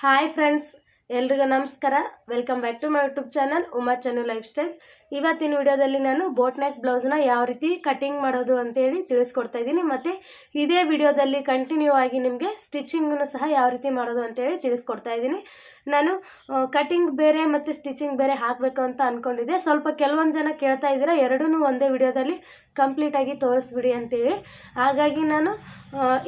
Hi friends, ಎಲ್ರಿಗೂ ನಮಸ್ಕಾರ. Welcome back to my YouTube channel Uma Channu lifestyle. ಇವತ್ತಿನ ವಿಡಿಯೋದಲ್ಲಿ ನಾನು ಬೋಟ್ ನೆಕ್ ಬ್ಲೌಸ್ನ ಯಾವ ರೀತಿ ಕಟಿಂಗ್ ಮಾಡೋದು ಅಂತೇಳಿ ತಿಳಿಸ್ಕೊಡ್ತಾ ಇದ್ದೀನಿ. ಮತ್ತು ಇದೇ ವಿಡಿಯೋದಲ್ಲಿ ಕಂಟಿನ್ಯೂ ಆಗಿ ನಿಮಗೆ ಸ್ಟಿಚಿಂಗನ್ನು ಸಹ ಯಾವ ರೀತಿ ಮಾಡೋದು ಅಂತೇಳಿ ತಿಳಿಸ್ಕೊಡ್ತಾ ಇದ್ದೀನಿ. ನಾನು ಕಟಿಂಗ್ ಬೇರೆ ಮತ್ತು ಸ್ಟಿಚಿಂಗ್ ಬೇರೆ ಹಾಕಬೇಕು ಅಂತ ಅಂದ್ಕೊಂಡಿದ್ದೆ. ಸ್ವಲ್ಪ ಕೆಲವೊಂದು ಜನ ಕೇಳ್ತಾ ಇದ್ದೀರಾ ಎರಡೂ ಒಂದೇ ವಿಡಿಯೋದಲ್ಲಿ ಕಂಪ್ಲೀಟಾಗಿ ತೋರಿಸ್ಬಿಡಿ ಅಂತೇಳಿ. ಹಾಗಾಗಿ ನಾನು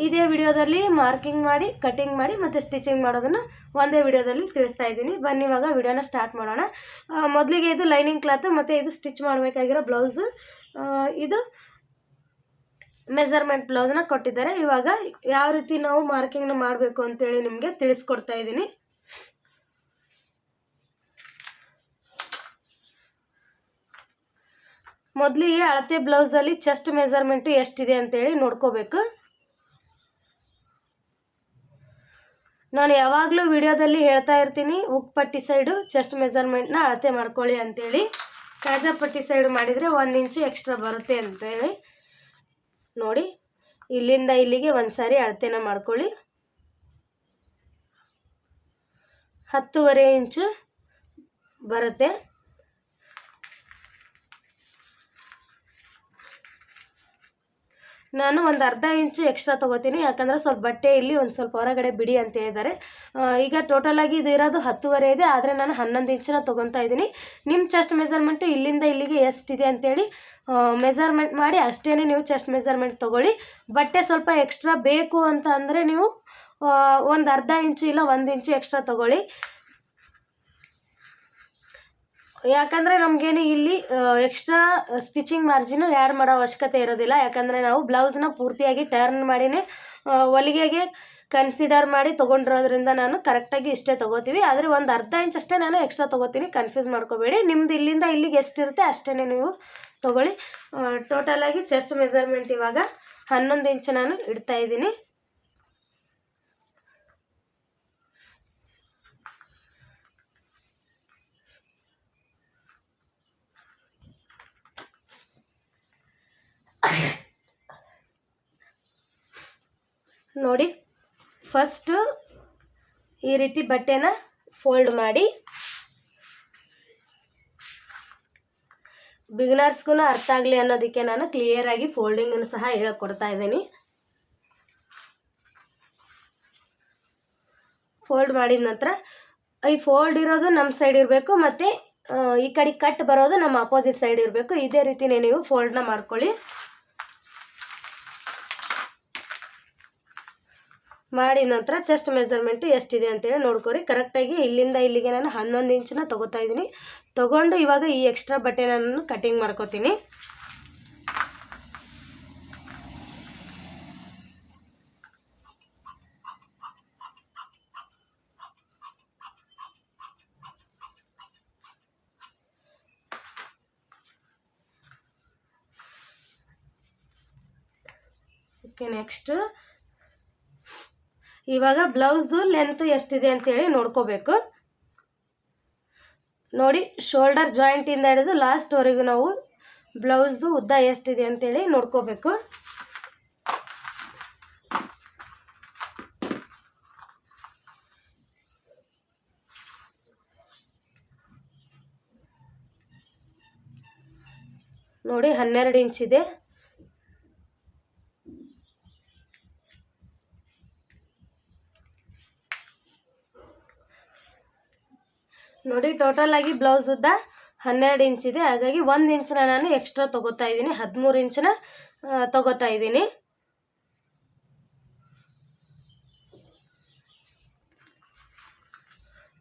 ಇದೇ ವಿಡಿಯೋದಲ್ಲಿ ಮಾರ್ಕಿಂಗ್ ಮಾಡಿ, ಕಟಿಂಗ್ ಮಾಡಿ ಮತ್ತು ಸ್ಟಿಚಿಂಗ್ ಮಾಡೋದನ್ನು ಒಂದೇ ವಿಡಿಯೋದಲ್ಲಿ ತಿಳಿಸ್ತಾ ಇದ್ದೀನಿ. ಬನ್ನಿ ಇವಾಗ ವಿಡಿಯೋನ ಸ್ಟಾರ್ಟ್ ಮಾಡೋಣ. ಮೊದಲಿಗೆ ಇದು ಲೈನಿಂಗ್ ಕ್ಲಾತು ಮತ್ತು ಇದು ಸ್ಟಿಚ್ ಮಾಡಬೇಕಾಗಿರೋ ಬ್ಲೌಸು. ಇದು ಮೆಜರ್ಮೆಂಟ್ ಬ್ಲೌಸ್ನ ಕೊಟ್ಟಿದ್ದಾರೆ. ಇವಾಗ ಯಾವ ರೀತಿ ನಾವು ಮಾರ್ಕಿಂಗ್ನ ಮಾಡಬೇಕು ಅಂತೇಳಿ ನಿಮಗೆ ತಿಳಿಸ್ಕೊಡ್ತಾ ಇದ್ದೀನಿ. ಮೊದಲಿಗೆ ಅಳತೆ ಬ್ಲೌಸಲ್ಲಿ ಚೆಸ್ಟ್ ಮೆಜರ್ಮೆಂಟು ಎಷ್ಟಿದೆ ಅಂತೇಳಿ ನೋಡ್ಕೋಬೇಕು. ನಾನು ಯಾವಾಗಲೂ ವಿಡಿಯೋದಲ್ಲಿ ಹೇಳ್ತಾ ಇರ್ತೀನಿ, ಉಕ್ಪಟ್ಟಿ ಸೈಡು ಚೆಸ್ಟ್ ಮೆಜರ್ಮೆಂಟ್ನ ಅಳತೆ ಮಾಡ್ಕೊಳ್ಳಿ ಅಂತೇಳಿ. ಕಾಜಾಪಟ್ಟಿ ಸೈಡು ಮಾಡಿದರೆ 1 ಇಂಚು ಎಕ್ಸ್ಟ್ರಾ ಬರುತ್ತೆ ಅಂತೇಳಿ. ನೋಡಿ, ಇಲ್ಲಿಂದ ಇಲ್ಲಿಗೆ ಒಂದು ಸಾರಿ ಅಳತೆನ ಮಾಡ್ಕೊಳ್ಳಿ. 10.5 ಇಂಚು ಬರುತ್ತೆ. ನಾನು ಒಂದು ಅರ್ಧ ಇಂಚು ಎಕ್ಸ್ಟ್ರಾ ತೊಗೋತೀನಿ, ಯಾಕಂದರೆ ಸ್ವಲ್ಪ ಬಟ್ಟೆ ಇಲ್ಲಿ ಒಂದು ಸ್ವಲ್ಪ ಹೊರಗಡೆ ಬಿಡಿ ಅಂತ ಹೇಳಿದ್ದಾರೆ. ಈಗ ಟೋಟಲಾಗಿ ಇದು ಇರೋದು 10.5 ಇದೆ, ಆದರೆ ನಾನು 11 ಇಂಚನ್ನ ತೊಗೊತಾ ಇದ್ದೀನಿ. ನಿಮ್ಮ ಚೆಸ್ಟ್ ಮೆಜರ್ಮೆಂಟು ಇಲ್ಲಿಂದ ಇಲ್ಲಿಗೆ ಎಷ್ಟಿದೆ ಅಂತೇಳಿ ಮೆಜರ್ಮೆಂಟ್ ಮಾಡಿ ಅಷ್ಟೇ ನೀವು ಚೆಸ್ಟ್ ಮೆಜರ್ಮೆಂಟ್ ತೊಗೊಳ್ಳಿ. ಬಟ್ಟೆ ಸ್ವಲ್ಪ ಎಕ್ಸ್ಟ್ರಾ ಬೇಕು ಅಂತ ಅಂದರೆ ನೀವು ಒಂದು ಅರ್ಧ ಇಂಚು ಇಲ್ಲ 1 ಇಂಚು ಎಕ್ಸ್ಟ್ರಾ ತೊಗೊಳ್ಳಿ. ಯಾಕಂದರೆ ನಮಗೇನು ಇಲ್ಲಿ ಎಕ್ಸ್ಟ್ರಾ ಸ್ಟಿಚಿಂಗ್ ಮಾರ್ಜಿನು ಆ್ಯಡ್ ಮಾಡೋ ಅವಶ್ಯಕತೆ ಇರೋದಿಲ್ಲ. ಯಾಕಂದರೆ ನಾವು ಬ್ಲೌಸ್ನ ಪೂರ್ತಿಯಾಗಿ ಟರ್ನ್ ಮಾಡಿನೇ ಹೊಲಿಗೆಗೆ ಕನ್ಸಿಡರ್ ಮಾಡಿ ತೊಗೊಂಡಿರೋದ್ರಿಂದ ನಾನು ಕರೆಕ್ಟಾಗಿ ಇಷ್ಟೇ ತೊಗೋತೀವಿ. ಆದರೆ ಒಂದು ಅರ್ಧ ಇಂಚ್ ಅಷ್ಟೇ ನಾನು ಎಕ್ಸ್ಟ್ರಾ ತೊಗೋತೀನಿ, ಕನ್ಫ್ಯೂಸ್ ಮಾಡ್ಕೋಬೇಡಿ. ನಿಮ್ದು ಇಲ್ಲಿಂದ ಇಲ್ಲಿಗೆ ಎಷ್ಟಿರುತ್ತೆ ಅಷ್ಟೇ ನೀವು ತೊಗೊಳ್ಳಿ. ಟೋಟಲಾಗಿ ಚೆಸ್ಟ್ ಮೆಜರ್ಮೆಂಟ್ ಇವಾಗ 11 ಇಂಚು ನಾನು ಇಡ್ತಾ ಇದ್ದೀನಿ. ನೋಡಿ, ಫಸ್ಟು ಈ ರೀತಿ ಬಟ್ಟೆನ ಫೋಲ್ಡ್ ಮಾಡಿ, ಬಿಗಿನರ್ಸ್ಗೂ ಅರ್ಥ ಆಗಲಿ ಅನ್ನೋದಕ್ಕೆ ನಾನು ಕ್ಲಿಯರಾಗಿ ಫೋಲ್ಡಿಂಗನ್ನು ಸಹ ಹೇಳ್ಕೊಡ್ತಾ ಇದ್ದೀನಿ. ಫೋಲ್ಡ್ ಮಾಡಿದ ನಂತರ ಈ ಫೋಲ್ಡ್ ಇರೋದು ನಮ್ಮ ಸೈಡ್ ಇರಬೇಕು, ಮತ್ತು ಈ ಕಡೆ ಕಟ್ ಬರೋದು ನಮ್ಮ ಅಪೋಸಿಟ್ ಸೈಡ್ ಇರಬೇಕು. ಇದೇ ರೀತಿನೇ ನೀವು ಫೋಲ್ಡ್ನ ಮಾಡ್ಕೊಳ್ಳಿ. ಮಾಡಿದ ನಂತರ ಚೆಸ್ಟ್ ಮೆಜರ್ಮೆಂಟು ಎಷ್ಟಿದೆ ಅಂತೇಳಿ ನೋಡ್ಕೊರಿ. ಕರೆಕ್ಟಾಗಿ ಇಲ್ಲಿಂದ ಇಲ್ಲಿಗೆ ನಾನು 11 ಇಂಚನ್ನ ತೊಗೋತಾ ಇದ್ದೀನಿ. ತೊಗೊಂಡು ಇವಾಗ ಈ ಎಕ್ಸ್ಟ್ರಾ ಬಟ್ಟೆನ ನಾನು ಕಟಿಂಗ್ ಮಾಡ್ಕೋತೀನಿ. ಓಕೆ, ನೆಕ್ಸ್ಟ್ ಇವಾಗ ಬ್ಲೌಸು ಲೆಂತ್ ಎಷ್ಟಿದೆ ಅಂತೇಳಿ ನೋಡ್ಕೋಬೇಕು. ನೋಡಿ, ಶೋಲ್ಡರ್ ಜಾಯಿಂಟಿಂದ ಹಿಡಿದು ಲಾಸ್ಟ್ವರೆಗೂ ನಾವು ಬ್ಲೌಸ್ದು ಉದ್ದ ಎಷ್ಟಿದೆ ಅಂತೇಳಿ ನೋಡ್ಕೋಬೇಕು. ನೋಡಿ, 12 ಇಂಚಿದೆ. ನೋಡಿ, ಟೋಟಲ್ ಆಗಿ ಬ್ಲೌಸ್ ಉದ್ದ 12 ಇಂಚಿದೆ. ಹಾಗಾಗಿ 1 ಇಂಚನ್ನ ನಾನು ಎಕ್ಸ್ಟ್ರಾ ತೊಗೋತಾ ಇದ್ದೀನಿ, 13 ಇಂಚನ್ನ ತೊಗೋತಾ ಇದ್ದೀನಿ.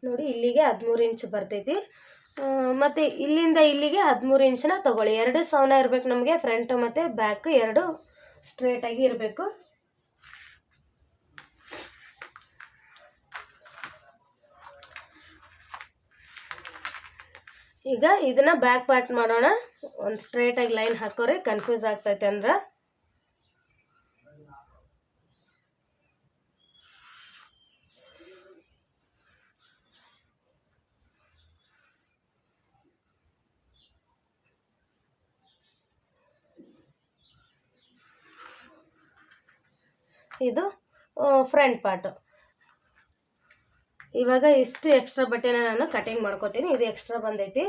ನೋಡಿ, ಇಲ್ಲಿಗೆ 13 ಇಂಚು ಬರ್ತೈತಿ. ಮತ್ತು ಇಲ್ಲಿಂದ ಇಲ್ಲಿಗೆ 13 ಇಂಚನ್ನ ತೊಗೊಳ್ಳಿ. 2 ಸವನ ಇರಬೇಕು ನಮಗೆ, ಫ್ರಂಟು ಮತ್ತು ಬ್ಯಾಕ್ 2 ಸ್ಟ್ರೇಟಾಗಿ ಇರಬೇಕು. ಈಗ ಇದನ್ನ ಬ್ಯಾಕ್ ಪಾರ್ಟ್ ಮಾಡೋಣ. ಒಂದು ಸ್ಟ್ರೇಟಾಗಿ ಲೈನ್ ಹಾಕೋರಿ, ಕನ್ಫ್ಯೂಸ್ ಆಗ್ತೈತೆ ಅಂದ್ರೆ. ಇದು ಫ್ರಂಟ್ ಪಾರ್ಟು. ಇವಾಗ ಇಷ್ಟು ಎಕ್ಸ್ಟ್ರಾ ಬಟ್ಟೆನ ನಾನು ಕಟಿಂಗ್ ಮಾಡ್ಕೋತೀನಿ. ಇದು ಎಕ್ಸ್ಟ್ರಾ ಬಂದೈತಿ.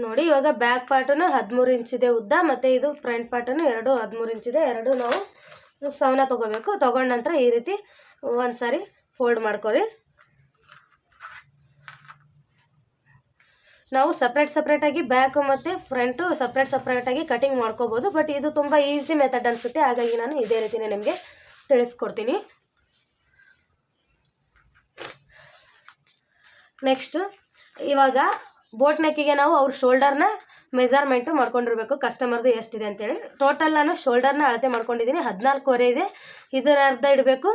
ನೋಡಿ ಇವಾಗ ಬ್ಯಾಕ್ ಪಾರ್ಟನ್ನು 13 ಇಂಚಿದೆ ಉದ್ದ, ಮತ್ತು ಇದು ಫ್ರಂಟ್ ಪಾರ್ಟನ್ನು 13 ಇಂಚಿದೆ. ಎರಡು ನಾವು ಸವನ ತೊಗೋಬೇಕು. ತೊಗೊಂಡ ನಂತರ ಈ ರೀತಿ ಒಂದು ಸಾರಿ ಫೋಲ್ಡ್ ಮಾಡ್ಕೊರಿ. ನಾವು ಸಪ್ರೇಟಾಗಿ ಬ್ಯಾಕ್ ಮತ್ತು ಫ್ರಂಟು ಸಪ್ರೇಟಾಗಿ ಕಟಿಂಗ್ ಮಾಡ್ಕೋಬೋದು. ಬಟ್ ಇದು ತುಂಬ ಈಸಿ ಮೆಥಡ್ ಅನಿಸುತ್ತೆ, ಹಾಗಾಗಿ ನಾನು ಇದೇ ರೀತಿನೇ ನಿಮಗೆ ತಿಳಿಸ್ಕೊಡ್ತೀನಿ. ನೆಕ್ಸ್ಟು ಇವಾಗ ಬೋಟ್ ನೆಕ್ಕಿಗೆ ನಾವು ಅವ್ರ ಶೋಲ್ಡರ್ನ ಮೆಜರ್ಮೆಂಟು ಮಾಡ್ಕೊಂಡಿರ್ಬೇಕು, ಕಸ್ಟಮರ್ದು ಎಷ್ಟಿದೆ ಅಂತೇಳಿ. ಟೋಟಲ್ ನಾನು ಶೋಲ್ಡರ್ನ ಅಳತೆ ಮಾಡ್ಕೊಂಡಿದ್ದೀನಿ. 14 ಇದೆ. ಇದರ ಅರ್ಧ ಇಡಬೇಕು,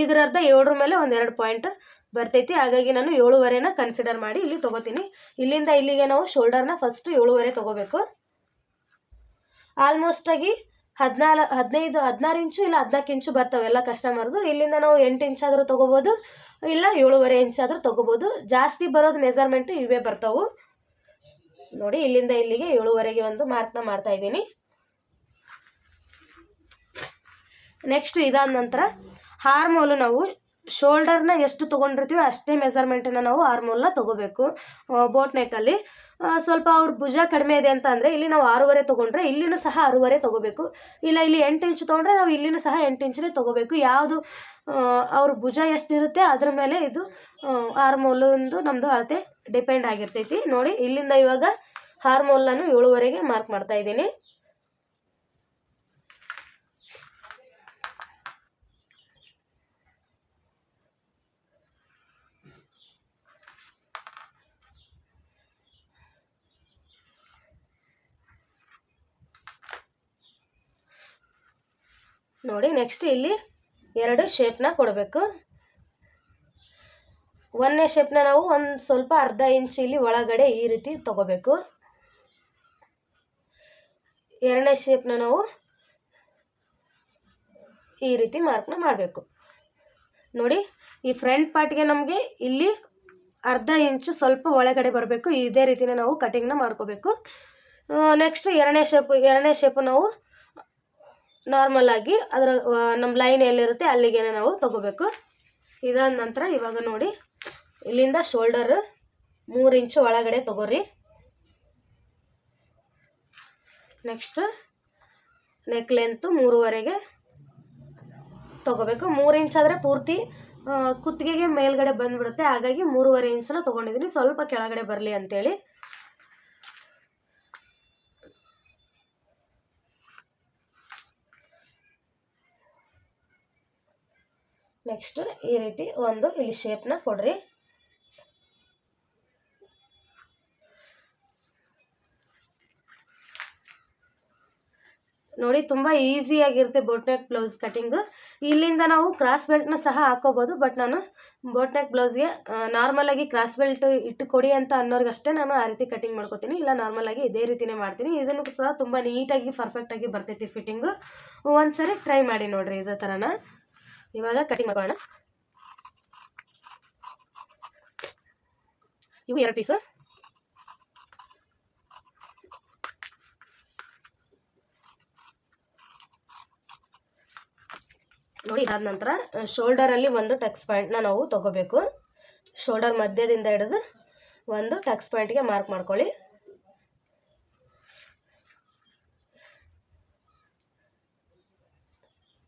ಇದರ ಅರ್ಧ 7 ಮೇಲೆ ಒಂದು 2 ಪಾಯಿಂಟ್ ಬರ್ತೈತಿ. ಹಾಗಾಗಿ ನಾನು 7.5ನ ಕನ್ಸಿಡರ್ ಮಾಡಿ ಇಲ್ಲಿ ತೊಗೋತೀನಿ. ಇಲ್ಲಿಂದ ಇಲ್ಲಿಗೆ ನಾವು ಶೋಲ್ಡರ್ನ ಫಸ್ಟು 7.5 ತೊಗೋಬೇಕು. ಆಲ್ಮೋಸ್ಟಾಗಿ 16 ಇಂಚು ಇಲ್ಲ 14 ಇಂಚು ಬರ್ತವೆ ಎಲ್ಲ ಕಸ್ಟಮರ್ದು. ಇಲ್ಲಿಂದ ನಾವು 8 ಇಂಚಾದರೂ ತೊಗೋಬೋದು, ಇಲ್ಲ 7.5 ಇಂಚಾದರೂ ತೊಗೋಬೋದು. ಜಾಸ್ತಿ ಬರೋದು ಮೆಜರ್ಮೆಂಟು ಇವೇ ಬರ್ತಾವೆ. ನೋಡಿ ಇಲ್ಲಿಂದ ಇಲ್ಲಿಗೆ 7.5ಗೆ ಒಂದು ಮಾರ್ಕ್ನ ಮಾಡ್ತಾ ಇದ್ದೀನಿ. ನೆಕ್ಸ್ಟು ಇದಾದ ನಂತರ ಆರ್ಮೋಲು ನಾವು ಶೋಲ್ಡರ್ನ ಎಷ್ಟು ತೊಗೊಂಡಿರ್ತೀವಿ ಅಷ್ಟೇ ಮೆಜರ್ಮೆಂಟನ್ನು ನಾವು ಆರ್ಮೋಲ್ನ ತೊಗೋಬೇಕು. ಬೋಟ್ ನೆಕ್ಕಲ್ಲಿ ಸ್ವಲ್ಪ ಅವ್ರ ಭುಜ ಕಡಿಮೆ ಇದೆ ಅಂತ ಅಂದರೆ ಇಲ್ಲಿ ನಾವು 6.5 ತೊಗೊಂಡ್ರೆ ಇಲ್ಲಿನೂ ಸಹ 6.5 ತೊಗೋಬೇಕು. ಇಲ್ಲ ಇಲ್ಲಿ 8 ಇಂಚು ತೊಗೊಂಡ್ರೆ ನಾವು ಇಲ್ಲಿನೂ ಸಹ 8 ಇಂಚನೇ ತೊಗೋಬೇಕು. ಯಾವುದು ಅವ್ರ ಭುಜ ಎಷ್ಟಿರುತ್ತೆ ಅದ್ರ ಮೇಲೆ ಇದು ಆರ್ಮೋಲಿಂದು ನಮ್ಮದು ಅಳತೆ ಡಿಪೆಂಡ್ ಆಗಿರ್ತೈತಿ. ನೋಡಿ ಇಲ್ಲಿಂದ ಇವಾಗ ಆರ್ಮೋಲ್ ನಾನು 7.5ಗೆ ಮಾರ್ಕ್ ಮಾಡ್ತಾ ಇದ್ದೀನಿ. ನೋಡಿ ನೆಕ್ಸ್ಟ್ ಇಲ್ಲಿ 2 ಶೇಪ್ನ ಕೊಡಬೇಕು. 1ನೇ ಶೇಪ್ನ ನಾವು ಒಂದು ಸ್ವಲ್ಪ ಅರ್ಧ ಇಂಚ್ ಇಲ್ಲಿ ಒಳಗಡೆ ಈ ರೀತಿ ತೊಗೋಬೇಕು. 2ನೇ ಶೇಪ್ನ ನಾವು ಈ ರೀತಿ ಮಾರ್ಕ್ನ ಮಾಡಬೇಕು. ನೋಡಿ ಈ ಫ್ರಂಟ್ ಪಾರ್ಟ್ಗೆ ನಮಗೆ ಇಲ್ಲಿ ಅರ್ಧ ಇಂಚು ಸ್ವಲ್ಪ ಒಳಗಡೆ ಬರಬೇಕು. ಇದೇ ರೀತಿನೇ ನಾವು ಕಟಿಂಗ್ನ ಮಾಡ್ಕೋಬೇಕು. ನೆಕ್ಸ್ಟ್ 2ನೇ ಶೇಪು ನಾವು ನಾರ್ಮಲ್ ಆಗಿ ಅದರ ನಮ್ಮ ಲೈನ್ ಎಲ್ಲಿರುತ್ತೆ ಅಲ್ಲಿಗೆ ನಾವು ತೊಗೋಬೇಕು. ಇದಾದ ನಂತರ ಇವಾಗ ನೋಡಿ ಇಲ್ಲಿಂದ ಶೋಲ್ಡರ್ 3 ಇಂಚು ಒಳಗಡೆ ತೊಗೋರಿ. ನೆಕ್ಸ್ಟ್ ನೆಕ್ ಲೆಂತು 3.5ಗೆ ತೊಗೋಬೇಕು. 3 ಇಂಚ್ ಆದರೆ ಪೂರ್ತಿ ಕುತ್ತಿಗೆಗೆ ಮೇಲ್ಗಡೆ ಬಂದುಬಿಡುತ್ತೆ, ಹಾಗಾಗಿ 3.5 ಇಂಚನ್ನ ತೊಗೊಂಡಿದ್ದೀನಿ, ಸ್ವಲ್ಪ ಕೆಳಗಡೆ ಬರಲಿ ಅಂತೇಳಿ. ನೆಕ್ಸ್ಟ್ ಈ ರೀತಿ ಒಂದು ಇಲ್ಲಿ ಶೇಪ್ನ ಕೊಡ್ರಿ. ನೋಡಿ ತುಂಬ ಈಸಿಯಾಗಿರುತ್ತೆ ಬೋಟ್ ನೆಕ್ ಬ್ಲೌಸ್ ಕಟಿಂಗು. ಇಲ್ಲಿಂದ ನಾವು ಕ್ರಾಸ್ ಬೆಲ್ಟ್ನ ಸಹ ಹಾಕೋಬೋದು, ಬಟ್ ನಾನು ಬೋಟ್ ನೆಕ್ ಬ್ಲೌಸ್ಗೆ ನಾರ್ಮಲಾಗಿ ಕ್ರಾಸ್ ಬೆಲ್ಟ್ ಇಟ್ಟು ಕೊಡಿ ಅಂತ ಅನ್ನೋರಿಗಷ್ಟೇ ನಾನು ಆ ರೀತಿ ಕಟಿಂಗ್ ಮಾಡ್ಕೋತೀನಿ. ಇಲ್ಲ ನಾರ್ಮಲಾಗಿ ಇದೇ ರೀತಿನೇ ಮಾಡ್ತೀನಿ. ಇದನ್ನು ಸಹ ತುಂಬ ನೀಟಾಗಿ ಪರ್ಫೆಕ್ಟಾಗಿ ಬರ್ತೈತಿ ಫಿಟ್ಟಿಂಗು. ಒಂದ್ಸರಿ ಟ್ರೈ ಮಾಡಿ ನೋಡಿರಿ ಇದೇ ಥರನ. ಇವಾಗ ಕಟಿಂಗ್ ಮಾಡ್ಕೊಳ್ಳೋಣ. ಇವು 2 ಪೀಸು. ನೋಡಿ ಇದಾದ ನಂತರ ಶೋಲ್ಡರಲ್ಲಿ ಒಂದು ಟಕ್ಸ್ ಪಾಯಿಂಟ್ನ ನಾವು ತೊಗೋಬೇಕು. ಶೋಲ್ಡರ್ ಮಧ್ಯದಿಂದ ಹಿಡಿದು ಒಂದು ಟಕ್ಸ್ ಪಾಯಿಂಟ್ಗೆ ಮಾರ್ಕ್ ಮಾಡ್ಕೊಳ್ಳಿ.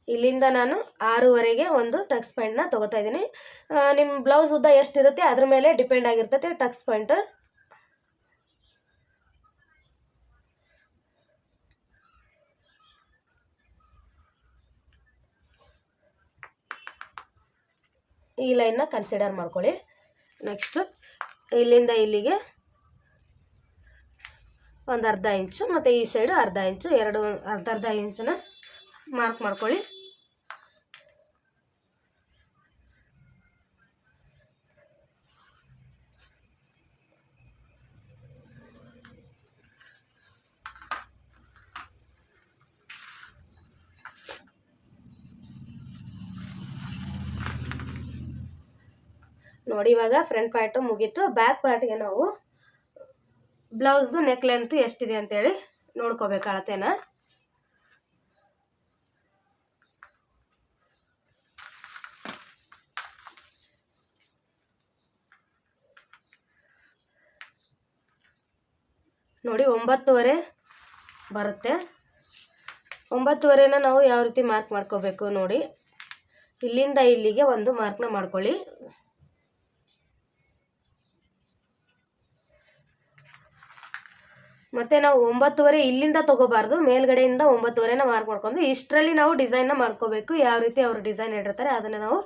ಇಲ್ಲಿಂದ ನಾನು 6.5ಗೆ ಒಂದು ಟಕ್ಸ್ ಪಾಯಿಂಟ್ನ ತೊಗೋತಾ ಇದ್ದೀನಿ. ನಿಮ್ಮ ಬ್ಲೌಸ್ ಉದ್ದ ಎಷ್ಟಿರುತ್ತೆ ಅದ್ರ ಮೇಲೆ ಡಿಪೆಂಡ್ ಆಗಿರ್ತೈತೆ ಟಕ್ಸ್ ಪಾಯಿಂಟ್. ಈ ಲೈನ್ನ ಕನ್ಸಿಡರ್ ಮಾಡ್ಕೊಳ್ಳಿ. ನೆಕ್ಸ್ಟ್ ಇಲ್ಲಿಂದ ಇಲ್ಲಿಗೆ ಒಂದು ಅರ್ಧ ಇಂಚು ಮತ್ತು ಈ ಸೈಡು ಅರ್ಧ ಇಂಚು, ಎರಡು ಅರ್ಧ ಇಂಚನ್ನ ಮಾರ್ಕ್ ಮಾಡ್ಕೊಳ್ಳಿ. ನೋಡಿ ಇವಾಗ ಫ್ರಂಟ್ ಪಾರ್ಟು ಮುಗೀತು. ಬ್ಯಾಕ್ ಪಾರ್ಟ್ಗೆ ನಾವು ಬ್ಲೌಸು ನೆಕ್ ಲೆಂತ್ ಎಷ್ಟಿದೆ ಅಂತೇಳಿ ನೋಡ್ಕೋಬೇಕು ಅಳತೆನ. ನೋಡಿ 9.5 ಬರುತ್ತೆ. 9.5ನ ನಾವು ಯಾವ ರೀತಿ ಮಾರ್ಕ್ ಮಾಡ್ಕೋಬೇಕು ನೋಡಿ, ಇಲ್ಲಿಂದ ಇಲ್ಲಿಗೆ ಒಂದು ಮಾರ್ಕ್ನ ಮಾಡ್ಕೊಳ್ಳಿ. ಮತ್ತು ನಾವು 9.5 ಇಲ್ಲಿಂದ ತೊಗೋಬಾರ್ದು, ಮೇಲ್ಗಡೆಯಿಂದ 9.5ನ ಮಾರ್ಕ್ ಮಾಡ್ಕೊಂಡು ಇಷ್ಟರಲ್ಲಿ ನಾವು ಡಿಸೈನ್ನ ಮಾಡ್ಕೋಬೇಕು. ಯಾವ ರೀತಿ ಅವರು ಡಿಸೈನ್ ಇಟ್ಟಿರ್ತಾರೆ ಅದನ್ನು ನಾವು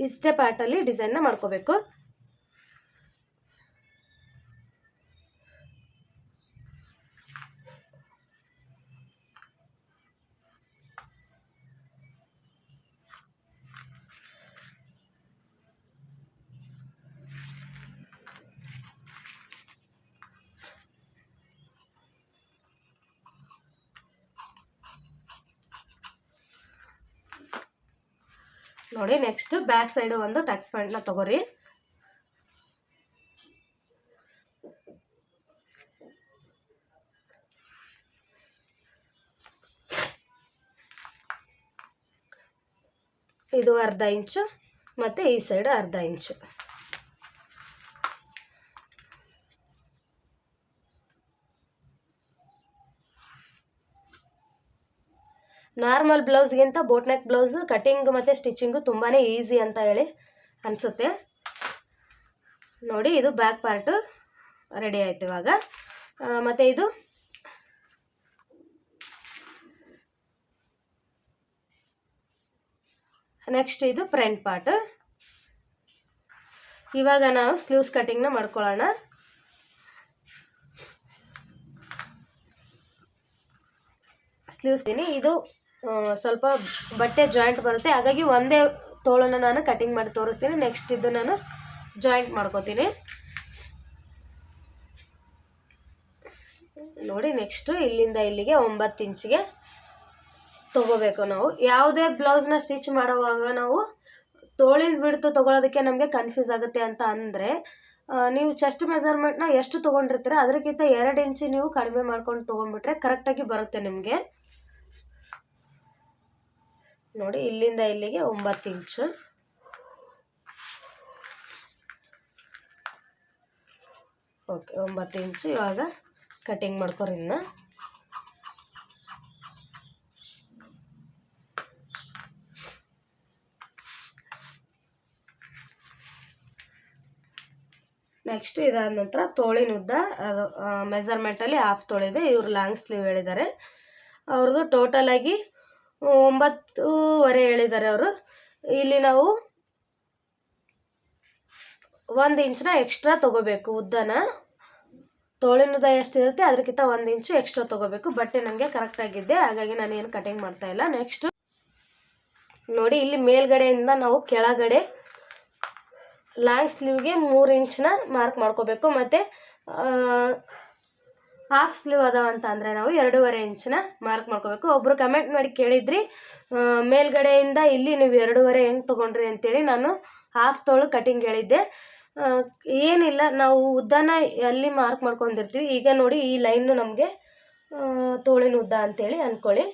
ಇಷ್ಟೇ ಪಾರ್ಟಲ್ಲಿ ಡಿಸೈನ್ನ ಮಾಡ್ಕೋಬೇಕು. ನೋಡಿ ನೆಕ್ಸ್ಟ್ ಬ್ಯಾಕ್ ಸೈಡು ಒಂದು ಟಕ್ಸ್ ಪಾಯಿಂಟ್ನ ತಗೋರಿ. ಇದು 1/2 ಇಂಚು ಮತ್ತು ಈ ಸೈಡ್ 1/2 ಇಂಚು. ನಾರ್ಮಲ್ ಬ್ಲೌಸ್ಗಿಂತ ಬೋಟ್ ನೆಕ್ ಬ್ಲೌಸ್ ಕಟಿಂಗ್ ಮತ್ತು ಸ್ಟಿಚಿಂಗು ತುಂಬಾ ಈಸಿ ಅಂತ ಹೇಳಿ ಅನಿಸುತ್ತೆ. ನೋಡಿ ಇದು ಬ್ಯಾಕ್ ಪಾರ್ಟು ರೆಡಿ ಆಯ್ತು ಇವಾಗ. ಮತ್ತು ಇದು ನೆಕ್ಸ್ಟ್ ಇದು ಫ್ರಂಟ್ ಪಾರ್ಟ್. ಇವಾಗ ನಾವು ಸ್ಲೀವ್ಸ್ ಕಟಿಂಗ್ನ ಮಾಡ್ಕೊಳ್ಳೋಣ. ಸ್ಲೀವ್ಸ್ ಇದು ಸ್ವಲ್ಪ ಬಟ್ಟೆ ಜಾಯಿಂಟ್ ಬರುತ್ತೆ, ಹಾಗಾಗಿ ಒಂದೇ ತೋಳನ್ನು ನಾನು ಕಟಿಂಗ್ ಮಾಡಿ ತೋರಿಸ್ತೀನಿ. ನೆಕ್ಸ್ಟ್ ಇದು ನಾನು ಜಾಯಿಂಟ್ ಮಾಡ್ಕೋತೀನಿ. ನೋಡಿ ನೆಕ್ಸ್ಟು ಇಲ್ಲಿಂದ ಇಲ್ಲಿಗೆ 9 ಇಂಚಿಗೆ ತೊಗೋಬೇಕು ನಾವು. ಯಾವುದೇ ಬ್ಲೌಸ್ನ ಸ್ಟಿಚ್ ಮಾಡುವಾಗ ನಾವು ತೋಳಿನ ಬಿಡ್ತು ತೊಗೊಳೋದಕ್ಕೆ ನಮಗೆ ಕನ್ಫ್ಯೂಸ್ ಆಗುತ್ತೆ ಅಂತ ಅಂದರೆ, ನೀವು ಚೆಸ್ಟ್ ಮೆಜರ್ಮೆಂಟ್ನ ಎಷ್ಟು ತೊಗೊಂಡಿರ್ತೀರ ಅದಕ್ಕಿಂತ 2 ಇಂಚು ನೀವು ಕಡಿಮೆ ಮಾಡ್ಕೊಂಡು ತೊಗೊಂಡ್ಬಿಟ್ರೆ ಕರೆಕ್ಟಾಗಿ ಬರುತ್ತೆ ನಿಮಗೆ. ನೋಡಿ ಇಲ್ಲಿಂದ ಇಲ್ಲಿಗೆ 9 ಇಂಚು. ಓಕೆ 9 ಇಂಚು. ಇವಾಗ ಕಟಿಂಗ್ ಮಾಡ್ಕೊರಿ. ಇನ್ನು ನೆಕ್ಸ್ಟ್ ಇದಾದ ನಂತರ ತೋಳಿನ ಉದ್ದ ಅದು ಮೆಜರ್ಮೆಂಟಲ್ಲಿ 1/2 ತೋಳಿದೆ. ಇವರು ಲಾಂಗ್ ಸ್ಲೀವ್ ಹೇಳಿದ್ದಾರೆ. ಅವ್ರದ್ದು ಟೋಟಲಾಗಿ 9.5 ಹೇಳಿದ್ದಾರೆ ಅವರು. ಇಲ್ಲಿ ನಾವು 1 ಇಂಚನ್ನ ಎಕ್ಸ್ಟ್ರಾ ತೊಗೋಬೇಕು. ಉದ್ದನ ತೋಳಿನ ಉದ್ದ ಎಷ್ಟಿರುತ್ತೆ ಅದಕ್ಕಿಂತ 1 ಇಂಚು ಎಕ್ಸ್ಟ್ರಾ ತೊಗೋಬೇಕು. ಬಟ್ಟೆ ನನಗೆ ಕರೆಕ್ಟಾಗಿದ್ದೆ, ಹಾಗಾಗಿ ನಾನು ಏನು ಕಟಿಂಗ್ ಮಾಡ್ತಾಯಿಲ್ಲ. ನೆಕ್ಸ್ಟ್ ನೋಡಿ ಇಲ್ಲಿ ಮೇಲ್ಗಡೆಯಿಂದ ನಾವು ಕೆಳಗಡೆ ಲಾಂಗ್ ಸ್ಲೀವ್ಗೆ 3 ಇಂಚನ್ನ ಮಾರ್ಕ್ ಮಾಡ್ಕೋಬೇಕು. ಮತ್ತು ಹಾಫ್ ಸ್ಲೀವ್ ಅದಾವ ಅಂತ ಅಂದರೆ ನಾವು 2.5 ಇಂಚನ್ನ ಮಾರ್ಕ್ ಮಾಡ್ಕೋಬೇಕು. ಒಬ್ಬರು ಕಮೆಂಟ್ ಮಾಡಿ ಕೇಳಿದ್ರಿ ಮೇಲ್ಗಡೆಯಿಂದ ಇಲ್ಲಿ ನೀವು 2.5 ಹೆಂಗೆ ತೊಗೊಂಡ್ರಿ ಅಂತೇಳಿ. ನಾನು ಹಾಫ್ ತೋಳು ಕಟಿಂಗ್ ಹೇಳಿದ್ದೆ. ಏನಿಲ್ಲ, ನಾವು ಉದ್ದನ ಎಲ್ಲಿ ಮಾರ್ಕ್ ಮಾಡ್ಕೊಂಡಿರ್ತೀವಿ. ಈಗ ನೋಡಿ ಈ ಲೈನು ನಮಗೆ ತೋಳಿನ ಉದ್ದ ಅಂತೇಳಿ ಅಂದ್ಕೊಳ್ಳಿ.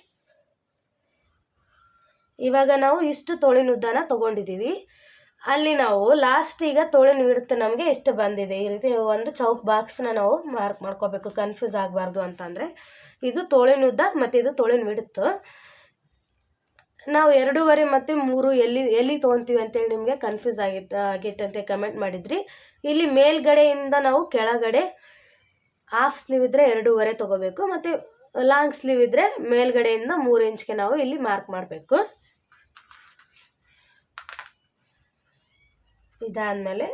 ಇವಾಗ ನಾವು ಇಷ್ಟು ತೋಳಿನ ಉದ್ದನ ತೊಗೊಂಡಿದ್ದೀವಿ. ಅಲ್ಲಿ ನಾವು ಲಾಸ್ಟ್ ಈಗ ತೋಳಿನ ವಿಡ್ತ್ ನಮಗೆ ಇಷ್ಟು ಬಂದಿದೆ. ಈ ರೀತಿ ಒಂದು ಚೌಕ್ ಬಾಕ್ಸ್ನ ನಾವು ಮಾರ್ಕ್ ಮಾಡ್ಕೋಬೇಕು, ಕನ್ಫ್ಯೂಸ್ ಆಗಬಾರ್ದು ಅಂತಂದರೆ. ಇದು ತೋಳಿನ ಉದ್ದ ಮತ್ತು ಇದು ತೋಳಿನ ವಿಡ್ತ್. ನಾವು 2.5 ಮತ್ತು 3 ಎಲ್ಲಿ ತೊಗೊತೀವಿ ಅಂತೇಳಿ ನಿಮಗೆ ಕನ್ಫ್ಯೂಸ್ ಆಗೈತೆ ಅಂತ ಕಮೆಂಟ್ ಮಾಡಿದ್ರಿ. ಇಲ್ಲಿ ಮೇಲ್ಗಡೆಯಿಂದ ನಾವು ಕೆಳಗಡೆ ಹಾಫ್ ಸ್ಲೀವ್ ಇದ್ದರೆ 2.5 ತೊಗೋಬೇಕು, ಮತ್ತು ಲಾಂಗ್ ಸ್ಲೀವ್ ಇದ್ದರೆ ಮೇಲ್ಗಡೆಯಿಂದ 3 ಇಂಚ್ಗೆ ನಾವು ಇಲ್ಲಿ ಮಾರ್ಕ್ ಮಾಡಬೇಕು. ಇದಾದಮೇಲೆ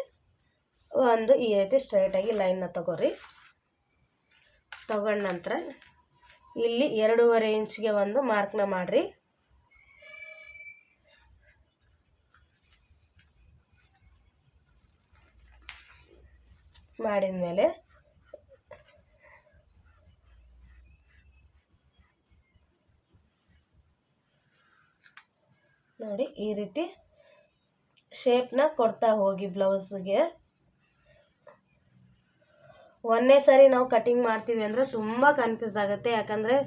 ಒಂದು ಈ ರೀತಿ ಸ್ಟ್ರೈಟಾಗಿ ಲೈನ್ನ ತಗೋರಿ. ತಗೊಂಡ ನಂತರ ಇಲ್ಲಿ 2.5 ಇಂಚ್ಗೆ ಒಂದು ಮಾರ್ಕ್ನ ಮಾಡಿರಿ. ಮಾಡಿದ ಮೇಲೆ ನೋಡಿ ಈ ರೀತಿ ಶೇಪ್ನ ಕೊಡ್ತಾ ಹೋಗಿ. ಬ್ಲೌಸ್ಗೆ ಒಂದೇ ಸಾರಿ ನಾವು ಕಟಿಂಗ್ ಮಾಡ್ತೀವಿ ಅಂದರೆ ತುಂಬ ಕನ್ಫ್ಯೂಸ್ ಆಗುತ್ತೆ. ಯಾಕಂದರೆ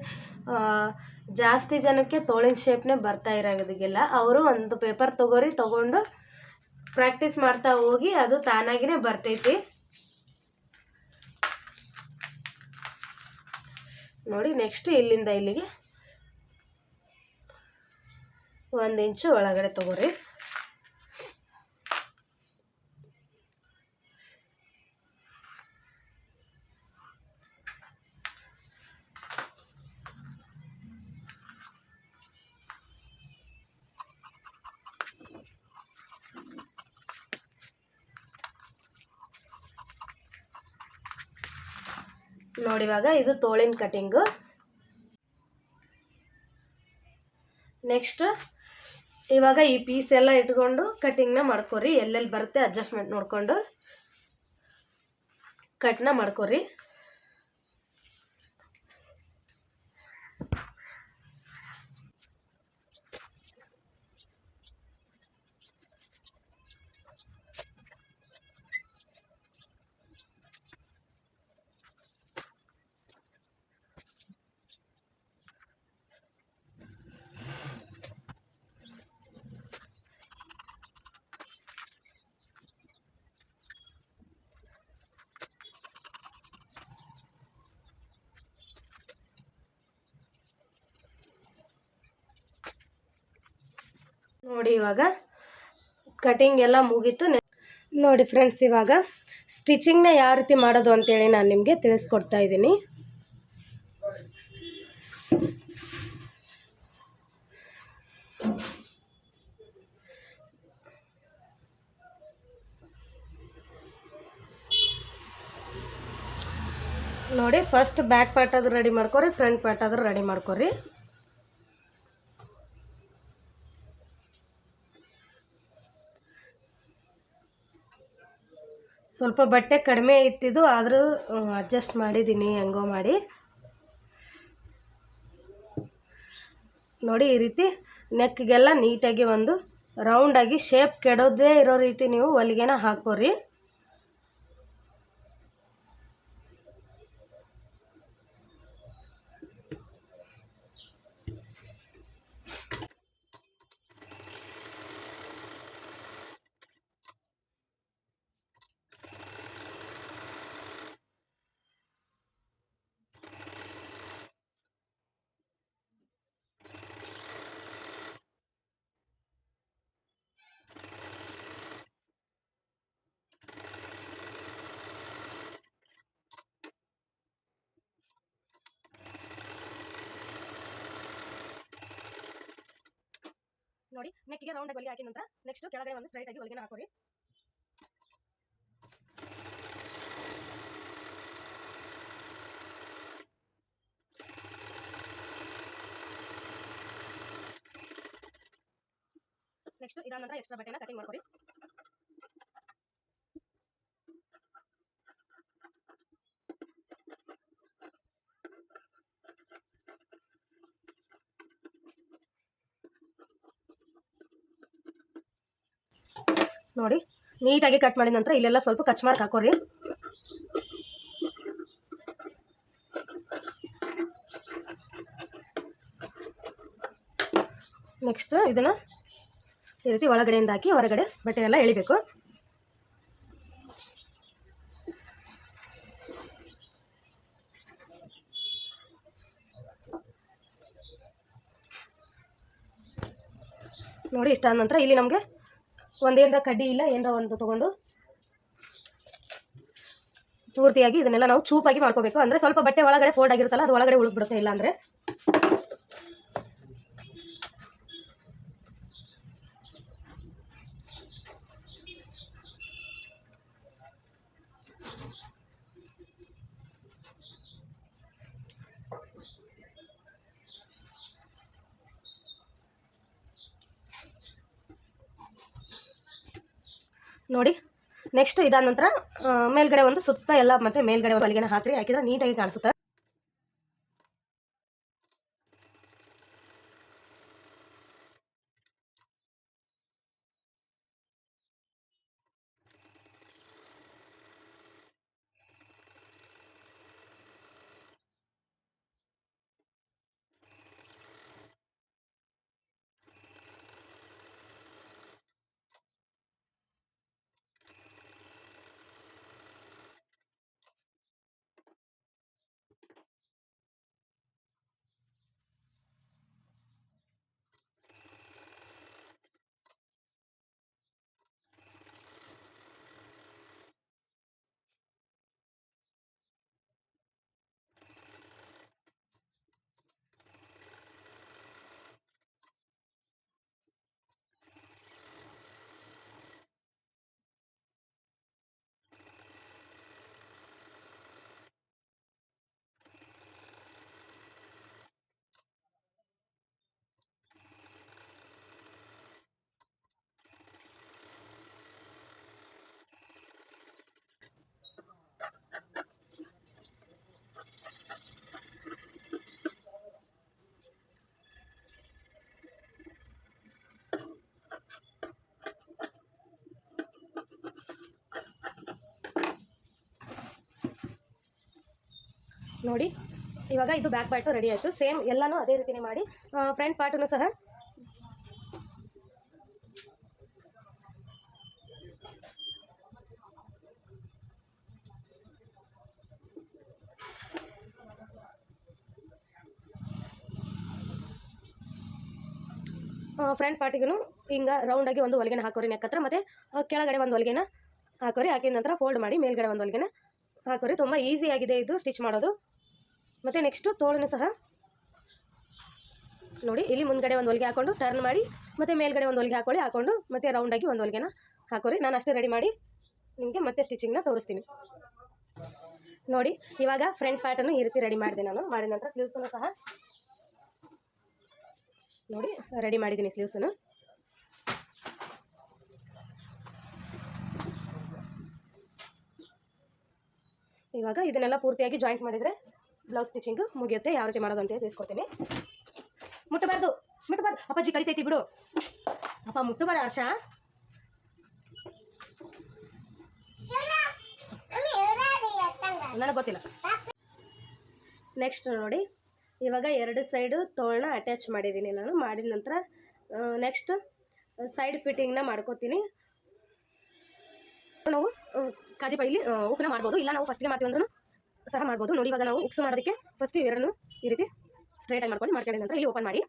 ಜಾಸ್ತಿ ಜನಕ್ಕೆ ತೋಳಿನ ಶೇಪ್ನೇ ಬರ್ತಾ ಇರೋದಿಲ್ಲ. ಅವರು ಒಂದು ಪೇಪರ್ ತೊಗೊಂಡು ಪ್ರಾಕ್ಟೀಸ್ ಮಾಡ್ತಾ ಹೋಗಿ ಅದು ತಾನಾಗಿಯೇ ಬರ್ತೈತಿ. ನೋಡಿ. ನೆಕ್ಸ್ಟ್ ಇಲ್ಲಿಂದ ಇಲ್ಲಿಗೆ 1 ಇಂಚು ಒಳಗಡೆ ತಗೋರಿ. ನೋಡಿ ಇವಾಗ ಇದು ತೋಳಿನ ಕಟಿಂಗು. ನೆಕ್ಸ್ಟ್ ಇವಾಗ ಈ ಪೀಸ್ ಎಲ್ಲ ಇಟ್ಕೊಂಡು ಕಟಿಂಗ್ನ ಮಾಡ್ಕೊರಿ. ಎಲ್ಲೆಲ್ಲಿ ಬರುತ್ತೆ ಅಡ್ಜಸ್ಟ್ಮೆಂಟ್ ನೋಡ್ಕೊಂಡು ಕಟ್ನ ಮಾಡ್ಕೊರಿ. ನೋಡಿ ಇವಾಗ ಕಟಿಂಗ್ ಎಲ್ಲ ಮುಗೀತು. ನೋಡಿ ಫ್ರೆಂಡ್ಸ್, ಇವಾಗ ಸ್ಟಿಚಿಂಗ್ನ ಯಾವ ರೀತಿ ಮಾಡೋದು ಅಂತೇಳಿ ನಾನು ನಿಮಗೆ ತಿಳಿಸ್ಕೊಡ್ತಾ ಇದ್ದೀನಿ. ನೋಡಿ, ಫಸ್ಟ್ ಬ್ಯಾಕ್ ಪಾರ್ಟ್ ಆದ್ರೂ ರೆಡಿ ಮಾಡ್ಕೊರಿ, ಫ್ರಂಟ್ ಪಾರ್ಟ್ ಆದ್ರೂ ರೆಡಿ ಮಾಡ್ಕೊರಿ. ಸ್ವಲ್ಪ ಬಟ್ಟೆ ಕಡಿಮೆ ಇತ್ತಿದ್ದು ಆದರೂ ಅಡ್ಜಸ್ಟ್ ಮಾಡಿದ್ದೀನಿ ಹೆಂಗೋ ಮಾಡಿ. ನೋಡಿ, ಈ ರೀತಿ ನೆಕ್ಗೆಲ್ಲ ನೀಟಾಗಿ ಒಂದು ರೌಂಡಾಗಿ ಶೇಪ್ ಕೆಡೋದೇ ಇರೋ ರೀತಿ ನೀವು ಹೊಲಿಗೆನ ಹಾಕೋರಿ. ನೋಡಿ, ನೆಕ್ಗೆ ರೌಂಡ್ ಆಗಿ ಹೊಲಿಗೆ ಹಾಕಿದ ನಂತರ ನೆಕ್ಸ್ಟ್ ಕೆಳಗಡೆ ಒಂದು ಸ್ಟ್ರೈಟ್ ಆಗಿ ಹೊಲಿಗೆನ ಹಾಕೋರಿ. ನೆಕ್ಸ್ಟ್ ಇದಾದ ನಂತರ ಎಕ್ಸ್ಟ್ರಾ ಬಟ್ಟೆನ ಕಟಿಂಗ್ ಮಾಡ್ಕೊರಿ. ನೋಡಿ, ನೀಟಾಗಿ ಕಟ್ ಮಾಡಿದ ನಂತರ ಇಲ್ಲೆಲ್ಲ ಸ್ವಲ್ಪ ಕಚ್ ಮಾರ್ಕ್ ಹಾಕೋರಿ. ನೆಕ್ಸ್ಟ್ ಇದನ್ನು ಈ ರೀತಿ ಒಳಗಡೆಯಿಂದ ಹಾಕಿ ಹೊರಗಡೆ ಬಟ್ಟೆ ಎಲ್ಲ ಎಳಿಬೇಕು. ನೋಡಿ, ಇಷ್ಟ ಆದ ನಂತರ ಇಲ್ಲಿ ನಮಗೆ ಒಂದೇನರ ಕಡ್ಡಿ ಇಲ್ಲ ಏನರ ಒಂದು ತೊಗೊಂಡು ಪೂರ್ತಿಯಾಗಿ ಇದನ್ನೆಲ್ಲ ನಾವು ಚೂಪಾಗಿ ಮಾಡ್ಕೋಬೇಕು. ಅಂದರೆ ಸ್ವಲ್ಪ ಬಟ್ಟೆ ಒಳಗಡೆ ಫೋಲ್ಡ್ ಆಗಿರುತ್ತಲ್ಲ, ಅದು ಒಳಗಡೆ ಉಳಿದ್ಬಿಡುತ್ತೆ. ಇಲ್ಲ ಅಂದರೆ ನೋಡಿ. ನೆಕ್ಸ್ಟ್ ಇದಾದ ನಂತರ ಮೇಲ್ಗಡೆ ಒಂದು ಸುತ್ತ ಎಲ್ಲ ಮತ್ತೆ ಮೇಲ್ಗಡೆ ಒಂದು ಹೊಲಿಗೆನ ಹಾಕಿದ್ರೆ ನೀಟಾಗಿ ಕಾಣಿಸುತ್ತೆ. ನೋಡಿ ಇವಾಗ ಇದು ಬ್ಯಾಕ್ ಪಾರ್ಟು ರೆಡಿ ಆಯಿತು. ಸೇಮ್ ಎಲ್ಲನೂ ಅದೇ ರೀತಿಯೇ ಮಾಡಿ ಫ್ರಂಟ್ ಪಾರ್ಟನ್ನು ಸಹ ಫ್ರಂಟ್ ಪಾರ್ಟಿಗೂ ಹಿಂಗೆ ರೌಂಡಾಗಿ ಒಂದು ಹೊಲಿಗೆನ ಹಾಕೋರಿ ನೆಕ್ ಹತ್ರ, ಮತ್ತು ಕೆಳಗಡೆ ಒಂದು ಹೊಲಿಗೆನ ಹಾಕೋರಿ. ಹಾಕಿದ ನಂತರ ಫೋಲ್ಡ್ ಮಾಡಿ ಮೇಲ್ಗಡೆ ಒಂದು ಹೊಲಿಗೆನ ಹಾಕೋರಿ. ತುಂಬ ಈಸಿಯಾಗಿದೆ ಇದು ಸ್ಟಿಚ್ ಮಾಡೋದು. ಮತ್ತು ನೆಕ್ಸ್ಟು ತೋಳನ್ನು ಸಹ ನೋಡಿ ಇಲ್ಲಿ ಮುಂದ್ಗಡೆ ಒಂದು ಹೊಲಿಗೆ ಹಾಕ್ಕೊಂಡು ಟರ್ನ್ ಮಾಡಿ, ಮತ್ತು ಮೇಲ್ಗಡೆ ಒಂದು ಹೊಲಿಗೆ ಹಾಕ್ಕೊಂಡು ಮತ್ತು ರೌಂಡಾಗಿ ಒಂದು ಹೊಲಿಗೆನ ಹಾಕೋರಿ. ನಾನು ಅಷ್ಟೇ ರೆಡಿ ಮಾಡಿ ನಿಮಗೆ ಮತ್ತೆ ಸ್ಟಿಚಿಂಗ್ನ ತೋರಿಸ್ತೀನಿ. ನೋಡಿ ಇವಾಗ ಫ್ರಂಟ್ ಪಾರ್ಟನ್ನು ಈ ರೀತಿ ರೆಡಿ ಮಾಡಿದೆ. ನಾನು ಮಾಡಿದ ನಂತರ ಸ್ಲೀವ್ಸನ್ನು ಸಹ ನೋಡಿ ರೆಡಿ ಮಾಡಿದ್ದೀನಿ. ಸ್ಲೀವ್ಸನ್ನು ಇವಾಗ ಇದನ್ನೆಲ್ಲ ಪೂರ್ತಿಯಾಗಿ ಜಾಯಿಂಟ್ ಮಾಡಿದರೆ ಬ್ಲೌಸ್ ಸ್ಟಿಚಿಂಗ್ ಮುಗಿಯುತ್ತೆ. ಯಾವ ರೀತಿ ಮಾಡೋದು ಅಂತ ತಿಳಿಸ್ಕೊಡ್ತೀನಿ. ಮುಟ್ಟಬಾರ್ದು ಅಪ್ಪಾಜಿ ಕಡಿತೈತಿ ಬಿಡು. ಅಪ್ಪ ಮುಟ್ಟಬೇಡ ಆಶಾ. ನನಗೆ ಗೊತ್ತಿಲ್ಲ. ನೆಕ್ಸ್ಟ್ ನೋಡಿ ಇವಾಗ ಎರಡು ಸೈಡು ತೋಳನ್ನ ಅಟ್ಯಾಚ್ ಮಾಡಿದ್ದೀನಿ ನಾನು. ಮಾಡಿದ ನಂತರ ನೆಕ್ಸ್ಟ್ ಸೈಡ್ ಫಿಟ್ಟಿಂಗ್ನ ಮಾಡ್ಕೋತೀನಿ. ನಾವು ಕಾಜಿ ಪೈಲಿ ಉಕ್ನ ಮಾಡ್ಬೋದು, ಇಲ್ಲ ನಾವು ಫಸ್ಟ್ಗೆ ಮಾಡ್ತೀವಿ ಅಂದ್ರೂ ಸಹ ಮಾಡ್ಬೋದು. ನೋಡಿ ಇವಾಗ ನಾವು ಉಕ್ಸ್ ಮಾಡೋದಕ್ಕೆ ಫಸ್ಟ್ ಇವೆರಡನ್ನು ಈ ರೀತಿ ಸ್ಟ್ರೈಟಾಗಿ ಮಾಡ್ಕೊಂಡಿದ ನಂತರ ಇಲ್ಲಿ ಓಪನ್ ಮಾಡಿ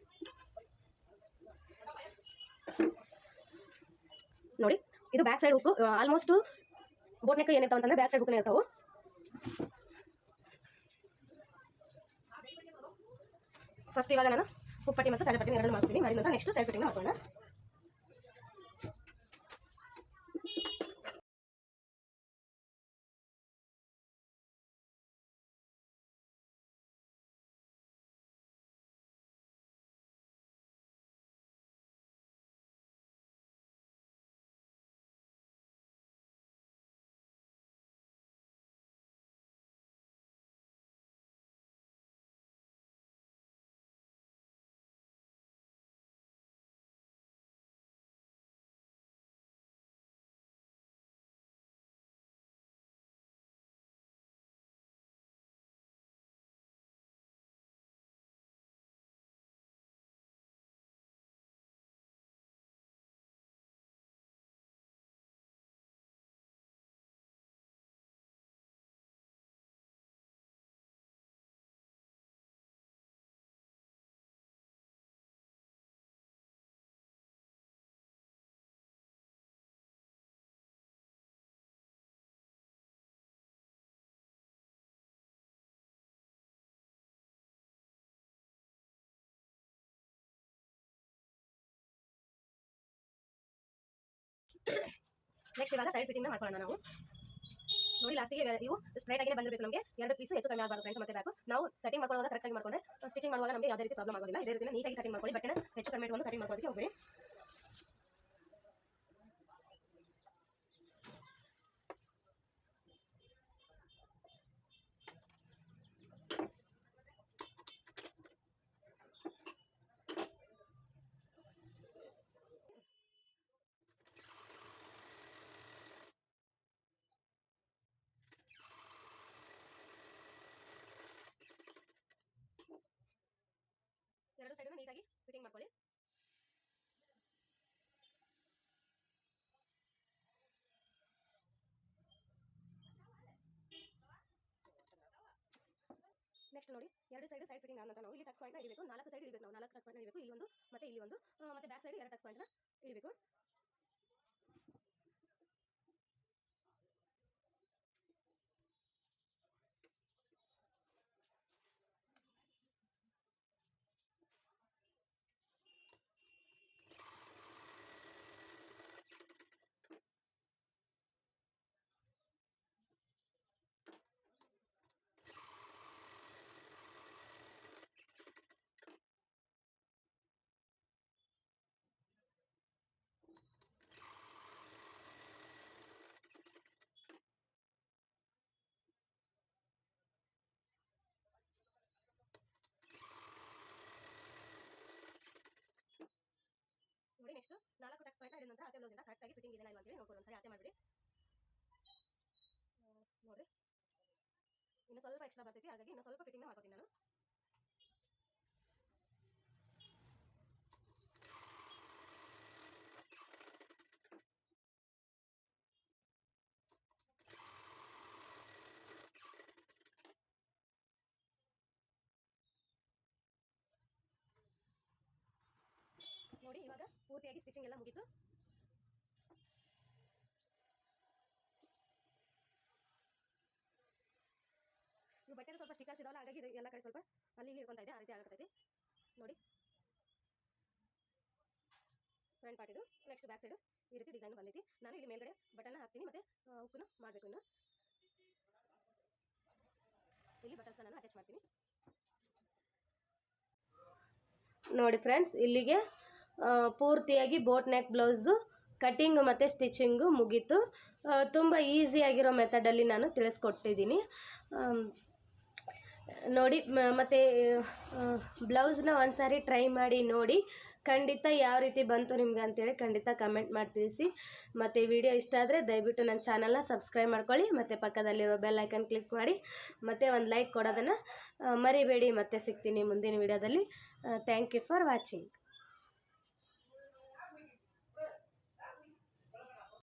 ನೋಡಿ. ಇದು back side hook. Almost boat neck ಏನಿರ್ತಾವೆ ಅಂತಂದರೆ ಬ್ಯಾಕ್ ಸೈಡ್ ಹುಕ್ಕನೇ ಇರ್ತಾವೆ. ಫಸ್ಟ್ ಇವಾಗ ನಾನು ಹುಪ್ಪಟ್ಟಿ ಮತ್ತು ಕಾಜಪಟ್ಟಿ ಎರಡು ಮಾಡ್ತೀನಿ. ಮಾಡಿದ ನಂತರ ನೆಕ್ಸ್ಟ್ ಸೈಡ್ ಫಿಟ್ಟಿಂಗ್ ಮಾಡ್ಕೊಳ್ಳೋಣ. ನೆಕ್ಸ್ಟ್ ಇವಾಗ ಸೈಡ್ ಫಿಟ್ಟಿಂಗ್ ಮಾಡ್ಕೊಳ್ಳೋಣ. ನಾವು ನೋಡಿ ಲಾಸ್ಟಿಗೆ ಇವು ಸ್ಟ್ರೈಟ್ ಆಗಿ ಬಂದಿರಬೇಕು. ನಮಗೆ ಎರಡು ಪೀಸ್ ಹೆಚ್ಚು ಕಮ್ಮಿ ಆಗಬಾರ್ದು. ಫ್ರಂಟ್ ಮತ್ತೆ ಬ್ಯಾಕ್ ನಾವು ಕಟಿಂಗ್ ಮಾಡ್ಕೊಳ್ಳುವಾಗ ಕರೆಕ್ಟಾಗಿ ಮಾಡ್ಕೊಂಡ್ರೆ ಸ್ಟಿಚಿಂಗ್ ಮಾಡುವಾಗ ನಮಗೆ ಯಾವುದೇ ರೀತಿ ಪ್ರಾಬ್ಲಮ್ ಆಗೋದಿಲ್ಲ. ಇದೇ ರೀತಿ ನೀಟಾಗಿ ಕಟಿಂಗ್ ಮಾಡ್ಕೊಳ್ಳಿ. ಬಟ್ಟೆನ ಹೆಚ್ಚು ಕಮ್ಮಿ ಇಟ್ಕೊಂಡು ಕಟಿಂಗ್ ಮಾಡ್ಕೊಳ್ಳೋದಕ್ಕೆ ಹೋಗ್ಬೇಡಿ. ಎರಡು ಸೈಡ್ ನೀಟಾಗಿ ಫಿಟ್ಟಿಂಗ್ ಮಾಡ್ಕೊಳ್ಳಿ. ನೆಕ್ಸ್ಟ್ ನೋಡಿ ಎರಡು ಸೈಡ್ ಫಿಟ್ಟಿಂಗ್ ಆದ ನಂತರ ನಾವು ಇಲ್ಲಿ ಟಚ್ ಪಾಯಿಂಟ್ ಇಡಬೇಕು. 4 ಸೈಡ್ ಇಡಬೇಕು. ನಾವು 4 ಟಚ್ ಪಾಯಿಂಟ್ ಇಡಬೇಕು. ಇಲ್ಲಿ ಒಂದು ಮತ್ತೆ ಇಲ್ಲಿ ಒಂದು ಮತ್ತೆ ಬ್ಯಾಕ್ ಸೈಡ್ 2 ಟಚ್ ಪಾಯಿಂಟ್ ಇಡಬೇಕು. ನೋಡಿ ನೆಕ್ಸ್ಟ್ 4 ಟಚ್ ಪಾಯಿಂಟ್ ಹಿಡಿದ ನಂತರ ಅತ್ತೆ ಬ್ಲೌಸ್ ಇಂದ ಕರೆಕ್ಟಾಗಿ ಫಿಟ್ಟಿಂಗ್ ಇದೆಯಾ ಇಲ್ಲ ಅಂತ ಹೇಳಿ ನೋಡ್ಕೊಳ್ಳಿ. ಒಂದ್ಸರಿ ಅತ್ತೆ ಮಾಡಿಬಿಡಿ. ನೋಡ್ರಿ ಇನ್ನು ಸ್ವಲ್ಪ ಎಕ್ಸ್ಟ್ರಾ ಬರ್ತೈತಿ, ಹಾಗಾಗಿ ಇನ್ನು ಸ್ವಲ್ಪ ಫಿಟ್ಟಿಂಗ್ ಮಾಡ್ಕೊತೀನಿ ನಾನು. ನೋಡಿ ಇವಾಗ ಪೂರ್ತಿಯಾಗಿ ಸ್ಟಿಚಿಂಗ್ ಎಲ್ಲ ಮುಗೀತು. ಇವು ಬಟ್ಟೆ ಸ್ವಲ್ಪ ಸ್ಟಿಕರ್ಸ್ ಇದಾವಲ್ಲ, ಹಾಗಾಗಿ ಎಲ್ಲ ಕಡೆ ಸ್ವಲ್ಪ ಅಲ್ಲಿ ಇಲ್ಲಿ ಇಟ್ಕೊಂತ ಇದೆ, ಆ ರೀತಿ ಆಗತೈತಿ ನೋಡಿ. ಫ್ರಂಟ್ ಪಾರ್ಟ್ ಇದು. ನೆಕ್ಸ್ಟ್ ಬ್ಯಾಕ್ ಸೈಡ್ ಈ ರೀತಿ ಡಿಸೈನ್ ಬಂದೈತಿ. ನಾನು ಇಲ್ಲಿ ಮೇಲ್ಗಡೆ ಬಟನ್ ಹಾಕ್ತೀನಿ, ಮತ್ತೆ ಹುಕ್ಕನ್ನು ಮಾಡಬೇಕು. ಇನ್ನು ಇಲ್ಲಿ ಬಟನ್ಸ್ ನಾನು ಅಟ್ಯಾಚ್ ಮಾಡ್ತೀನಿ. ನೋಡಿ ಫ್ರೆಂಡ್ಸ್, ಇಲ್ಲಿಗೆ ಪೂರ್ತಿಯಾಗಿ ಬೋಟ್ ನೆಕ್ ಬ್ಲೌಸ್ದು ಕಟ್ಟಿಂಗು ಮತ್ತು ಸ್ಟಿಚಿಂಗು ಮುಗೀತು. ತುಂಬ ಈಸಿಯಾಗಿರೋ ಮೆಥಡಲ್ಲಿ ನಾನು ತಿಳಿಸ್ಕೊಟ್ಟಿದ್ದೀನಿ ನೋಡಿ. ಮತ್ತು ಬ್ಲೌಸ್ನ ಒಂದು ಸಾರಿ ಟ್ರೈ ಮಾಡಿ ನೋಡಿ, ಖಂಡಿತ ಯಾವ ರೀತಿ ಬಂತು ನಿಮ್ಗೆ ಅಂತೇಳಿ ಖಂಡಿತ ಕಮೆಂಟ್ ಮಾಡಿ ತಿಳಿಸಿ. ಮತ್ತು ವಿಡಿಯೋ ಇಷ್ಟ ಆದರೆ ದಯವಿಟ್ಟು ನನ್ನ ಚಾನಲ್ನ ಸಬ್ಸ್ಕ್ರೈಬ್ ಮಾಡ್ಕೊಳ್ಳಿ, ಮತ್ತು ಪಕ್ಕದಲ್ಲಿರೋ ಬೆಲ್ ಐಕನ್ ಕ್ಲಿಕ್ ಮಾಡಿ, ಮತ್ತು ಒಂದು ಲೈಕ್ ಕೊಡೋದನ್ನು ಮರಿಬೇಡಿ. ಮತ್ತೆ ಸಿಗ್ತೀನಿ ಮುಂದಿನ ವಿಡಿಯೋದಲ್ಲಿ. Thank you for watching.